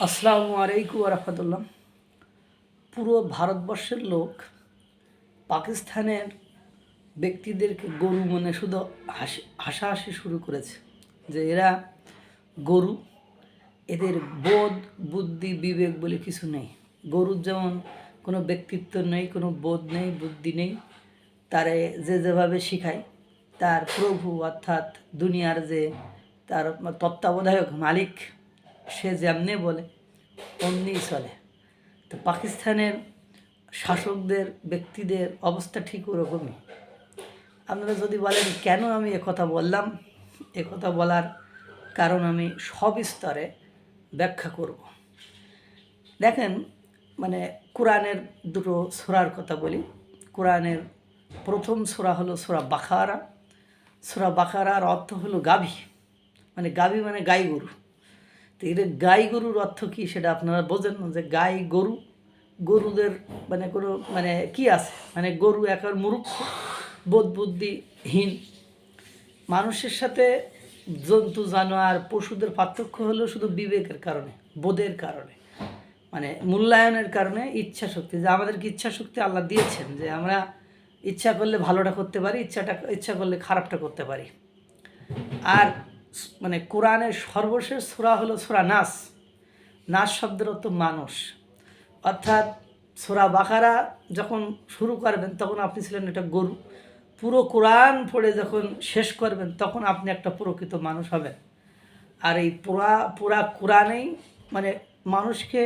আসসালামু আলাইকুম রহমতুল্লাহ। পুরো ভারতবর্ষের লোক পাকিস্তানের ব্যক্তিদেরকে গরু মনে শুধু হাসাহাসি শুরু করেছে যে এরা গরু, এদের বোধ বুদ্ধি বিবেক বলে কিছু নেই। গরুর যেমন কোনো ব্যক্তিত্ব নেই, কোনো বোধ নেই, বুদ্ধি নেই, তারে যে যেভাবে শিখায় তার প্রভু অর্থাৎ দুনিয়ার যে তার তত্ত্বাবধায়ক মালিক সে যেমনি বলে অমনিই চলে। তো পাকিস্তানের শাসকদের ব্যক্তিদের অবস্থা ঠিক ওরকমই। আপনারা যদি বলেন কেন আমি একথা বললাম, একথা বলার কারণ আমি সবিস্তারে ব্যাখ্যা করব। দেখেন, কোরআনের দুটো সূরার কথা বলি। কোরআনের প্রথম সূরা হলো সূরা বাকারা। সূরা বাকারার অর্থ হলো গাভী, গাভী মানে গাই গরু। তো এর গাই গরুর অর্থ কী সেটা আপনারা বোঝেন না, যে গাই গরু, গরুদের কোনো কি আছে, গরু একের মূর্খ, বোধ বুদ্ধিহীন। মানুষের সাথে জন্তু জানোয়ার পশুদের পার্থক্য হলো শুধু বিবেকের কারণে, বোধের কারণে, মূল্যায়নের কারণে, ইচ্ছা শক্তি, যে আমাদেরকে ইচ্ছা শক্তি আল্লাহ দিয়েছেন যে আমরা ইচ্ছা করলে ভালোটা করতে পারি, ইচ্ছা করলে খারাপটা করতে পারি। আর কোরআনের সর্বশেষ সূরা হলো সূরা নাস। নাস শব্দের অর্থ মানুষ। অর্থাৎ সূরা বাকারা যখন শুরু করবেন তখন আপনি ছিলেন একটা গরু, পুরো কোরআন পড়ে যখন শেষ করবেন তখন আপনি একটা প্রকৃত মানুষ হবেন। আর এই পুরা কোরআনেই মানুষকে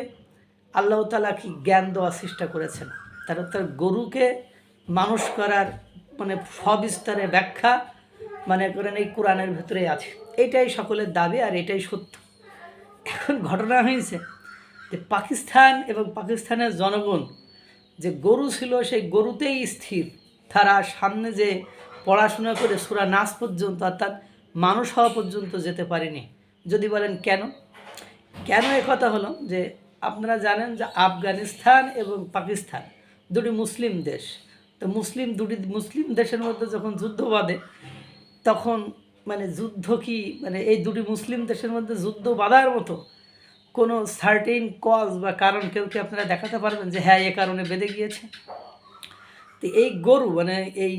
আল্লাহ তাআলা কি জ্ঞান দেওয়ার চেষ্টা করেছেন, তার গরুকে মানুষ করার সবিস্তারে ব্যাখ্যা করেন এই কোরআনের ভেতরে আছে। এটাই সকলের দাবি আর এটাই সত্য। এখন ঘটনা হয়েছে যে পাকিস্তান এবং পাকিস্তানের জনগণ যে গরু ছিল সেই গরুতেই স্থির। তারা সামনে যে পড়াশোনা করে সূরা নাস পর্যন্ত অর্থাৎ মানুষ হওয়া পর্যন্ত যেতে পারেনি। যদি বলেন কেন কথা হলো যে আপনারা জানেন যে আফগানিস্তান এবং পাকিস্তান দুটি মুসলিম দেশ। তো দুটি মুসলিম দেশের মধ্যে যখন যুদ্ধ বাঁধে তখন যুদ্ধ কি এই দুটি মুসলিম দেশের মধ্যে যুদ্ধ বাঁধার মতো কোনো সার্টেন কজ বা কারণ কেউ কি আপনারা দেখাতে পারবেন যে হ্যাঁ এ কারণে বেঁধে গিয়েছে? তো এই গরু এই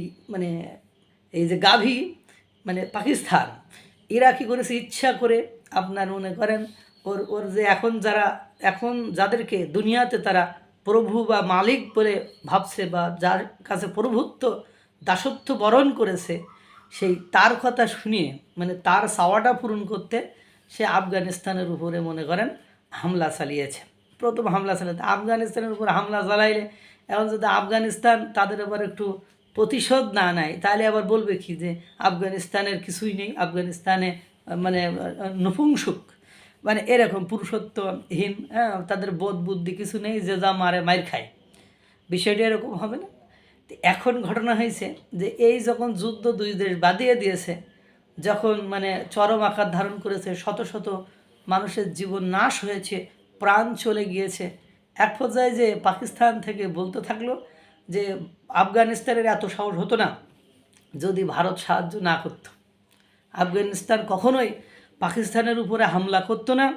এই যে গাভী পাকিস্তান এরা কী করেছে, ইচ্ছা করে আপনার মনে করেন ওর যে এখন যাদেরকে দুনিয়াতে তারা প্রভু বা মালিক বলে ভাবছে বা যার কাছে প্রভুত্ব দাসত্ব বরণ করেছে, সেই তার কথা শুনিয়ে তার চাওয়াটা পূরণ করতে সে আফগানিস্তানের উপরে মনে করেন হামলা চালিয়েছে। প্রথম হামলা চালাতে আফগানিস্তানের উপর হামলা চালাইলে এখন যদি আফগানিস্তান তাদের আবার একটু প্রতিশোধ না নেয় তাহলে আবার বলবে কি যে আফগানিস্তানের কিছুই নেই, আফগানিস্তানে নপুংসক এরকম পুরুষত্বহীন, তাদের বোধ বুদ্ধি কিছু নেই, যে যা মার খায়। বিষয়টা এরকম হবে না? এখন ঘটনা হয়েছে যে এই যখন যুদ্ধ দুই দেশ বাঁধিয়ে দিয়েছে, যখন চরম আকার ধারণ করেছে, শত শত মানুষের জীবন নাশ হয়েছে, প্রাণ চলে গিয়েছে, এক পর্যায়ে যে পাকিস্তান থেকে বলতে থাকলো যে আফগানিস্তানের এত সাহস হতো না যদি ভারত সাহায্য না করত। আফগানিস্তান কখনোই পাকিস্তানের উপরে হামলা করতো না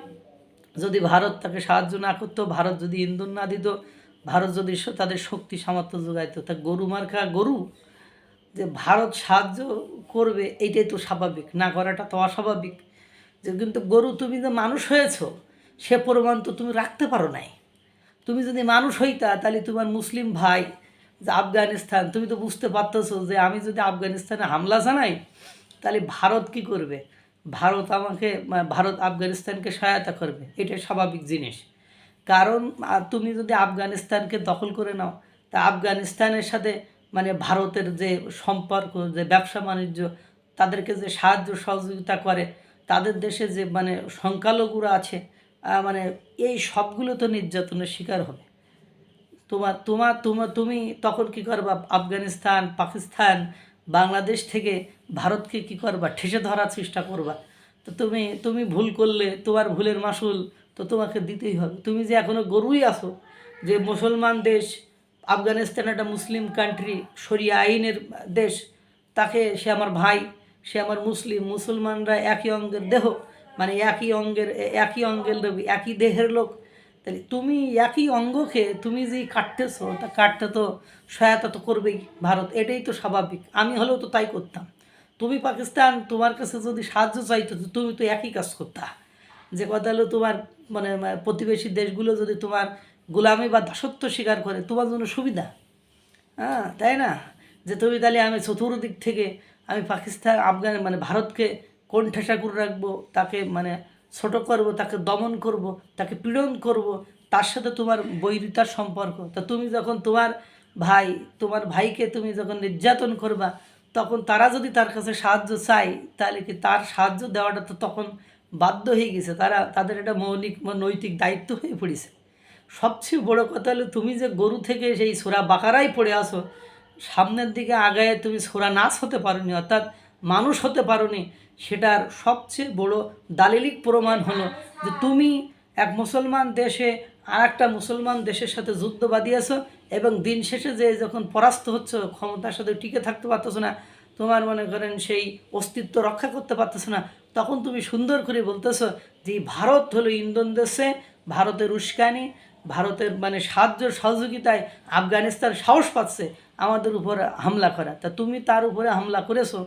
যদি ভারত তাকে সাহায্য না করতো, ভারত যদি ইন্ধন না দিত, ভারত যদি তাদের শক্তি সামর্থ্য যোগাইতো। তা গরু মার্কা গরু যে ভারত সাহায্য করবে এইটাই তো স্বাভাবিক, না করাটা তো অস্বাভাবিক। যে কিন্তু গরু তুমি যে মানুষ হয়েছ সে প্রমাণ তো তুমি রাখতে পারো নাই। তুমি যদি মানুষ হইতা তাহলে তোমার মুসলিম ভাই যে আফগানিস্তান, তুমি তো বুঝতে পারতেছো যে আমি যদি আফগানিস্তানে হামলা জানাই তাহলে ভারত কি করবে, ভারত আফগানিস্তানকে সহায়তা করবে, এটা স্বাভাবিক জিনিস। কারণ তুমি যদি আফগানিস্তানকে দখল করে নাও তা আফগানিস্তানের সাথে ভারতের যে সম্পর্ক, যে ব্যবসা বাণিজ্য, তাদেরকে যে সাহায্য সহযোগিতা করে, তাদের দেশে যে সংখ্যালঘুরা আছে, এই সবগুলো তো নির্যাতনের শিকার হবে। তুমি তখন কী করবা, আফগানিস্তান, পাকিস্তান, বাংলাদেশ থেকে ভারতকে কী করবা, ঠেসে ধরার চেষ্টা করবা। তো তুমি ভুল করলে তোমার ভুলের মাসুল তো তোমাকে দিতেই হবে। তুমি যে এখনও গরুই আছো, যে মুসলমান দেশ, আফগানিস্তান একটা মুসলিম কান্ট্রি, শরিয়া আইনের দেশ, তাকে সে আমার ভাই, সে আমার মুসলিমানরা একই অঙ্গের দেহ, মানে একই অঙ্গের লোক, একই দেহের লোক, তাহলে তুমি একই অঙ্গকে তুমি যে কাটতেছো, তা কাটতে তো সহায়তা তো করবেই ভারত, এটাই তো স্বাভাবিক। আমি হলেও তো তাই করতাম। তুমি পাকিস্তান তোমার কাছে যদি সাহায্য চাইতো, তো তুমি তো একই কাজ করতা। যে কথা হলো, তোমার মানে প্রতিবেশী দেশগুলো যদি তোমার গোলামি বা দাসত্ব স্বীকার করে, তোমার জন্য সুবিধা। হ্যাঁ, তাই না? যে তুমি তাহলে আমি চতুর্দিক থেকে আমি পাকিস্তান আফগান মানে ভারতকে কোণঠাসা করে রাখবো, তাকে মানে ছোট করব, তাকে দমন করব, তাকে পীড়ন করব, তার সাথে তোমার বৈরিতার সম্পর্ক। তা তুমি যখন তোমার ভাইকে তুমি যখন নির্যাতন করবা, তখন তারা যদি তার কাছে সাহায্য চায়, তাহলে কি তার সাহায্য দেওয়াটা তো তখন বাধ্য হয়ে গেছে, তাদের এটা মৌলিক নৈতিক দায়িত্ব হয়ে পড়েছে। সবচেয়ে বড় কথা হলো, তুমি যে গরু থেকে সেই সূরা বাকারায় পড়ে আসো, সামনের দিকে আগায় তুমি সূরা নাস হতে পারোনি, অর্থাৎ মানুষ হতে পারোনি, সেটার সবচেয়ে বড় দালিলিক প্রমাণ হলো যে তুমি এক মুসলমান দেশে আর একটা মুসলমান দেশের সাথে যুদ্ধ বাঁধিয়েছো, এবং দিন শেষে যে যখন পরাস্ত হচ্ছ, ক্ষমতার সাথে টিকে থাকতে পারতেছো না, তোমার মনে করেন সেই অস্তিত্ব রক্ষা করতে পারতেছো না, তখন তুমি সুন্দর করে বলতেছো যে ভারত হলো ইন্ধন দেশে, ভারতের উস্কানি, ভারতের মানে সাহায্য সহযোগিতায় আফগানিস্তান সাহস পাচ্ছে আমাদের উপর হামলা করা। তা তুমি তার উপরে হামলা করেছো,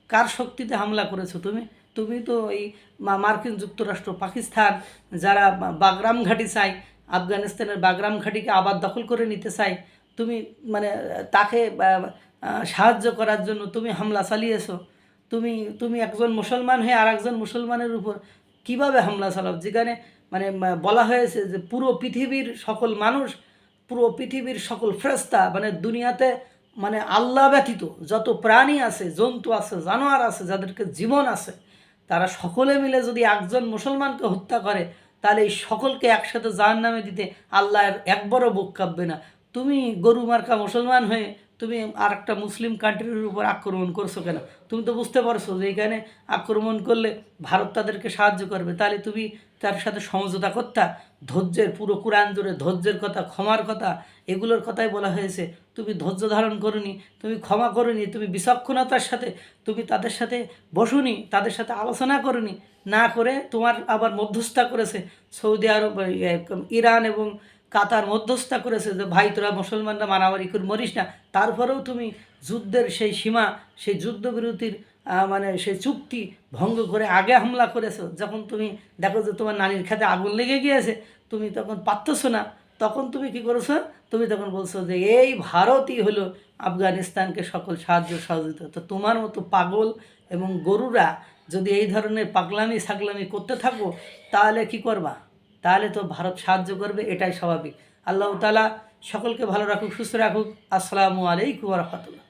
কার শক্তিতে হামলা করেছো? তুমি তো এই মার্কিন যুক্তরাষ্ট্র, পাকিস্তান যারা বাগরাম ঘাঁটি চায়, আফগানিস্তানের বাগরাম ঘাঁটিকে আবার দখল করে নিতে চায়, তুমি মানে তাকে সাহায্য করার জন্য তুমি হামলা চালিয়েছো। তুমি তুমি একজন মুসলমান হয়ে আর একজন মুসলমানের উপর কিভাবে হামলা চালাও, যেখানে মানে বলা হয়েছে যে পুরো পৃথিবীর সকল মানুষ, পুরো পৃথিবীর সকল ফেরেশতা, মানে দুনিয়াতে মানে আল্লাহ ব্যতীত যত প্রাণী আছে, জন্তু আছে, জানোয়ার আছে, যাদেরকে জীবন আছে, তারা সকলে মিলে যদি একজন মুসলমানকে হত্যা করে, তাহলে এই সকলকে একসাথে জাহান্নামে দিতে আল্লাহর একবারও বুক কাঁপবে না। তুমি গরু মার্কা মুসলমান হয়ে তুমি আর একটা মুসলিম কান্ট্রির উপর আক্রমণ করছো কেন? তুমি তো বুঝতে পারছো যে এখানে আক্রমণ করলে ভারত তাদেরকে সাহায্য করবে, তাহলে তুমি তার সাথে সমঝোতা করতা। ধৈর্যের, পুরো কোরআন জুড়ে ধৈর্যের কথা, ক্ষমার কথা, এগুলোর কথাই বলা হয়েছে। তুমি ধৈর্য ধারণ করনি, তুমি ক্ষমা করনি, তুমি বিচক্ষণতার সাথে তুমি তাদের সাথে বসুনি, তাদের সাথে আলোচনা করনি, না করে তোমার আবার মধ্যস্থতা করেছে সৌদি আরব, ইরান এবং কাতার মধ্যস্থতা করেছে যে ভাই তোরা মুসলমানরা মারামারি করে মরিস না। তারপরেও তুমি যুদ্ধের সেই সীমা, সেই যুদ্ধবিরতির মানে সেই চুক্তি ভঙ্গ করে আগে হামলা করেছো। যখন তুমি দেখো যে তোমার নানির খেতে আগুন লেগে গিয়েছে, তুমি তখন পারতেছো না, তখন তুমি কি করেছো? তুমি তখন বলছো যে এই ভারতই হলো আফগানিস্তানকে সকল সাহায্য সহযোগিতা। তো তোমার মতো পাগল এবং গরুরা যদি এই ধরনের পাগলামি ছাগলামি করতে থাকো, তাহলে কি করবা? তাহলে তো ভারত সাহায্য করবে, এটাই স্বাভাবিক। আল্লাহ তাআলা সকলকে ভালো রাখুক, সুস্থ রাখুক। আসসালামু আলাইকুম ওয়া রাহমাতুল্লাহ।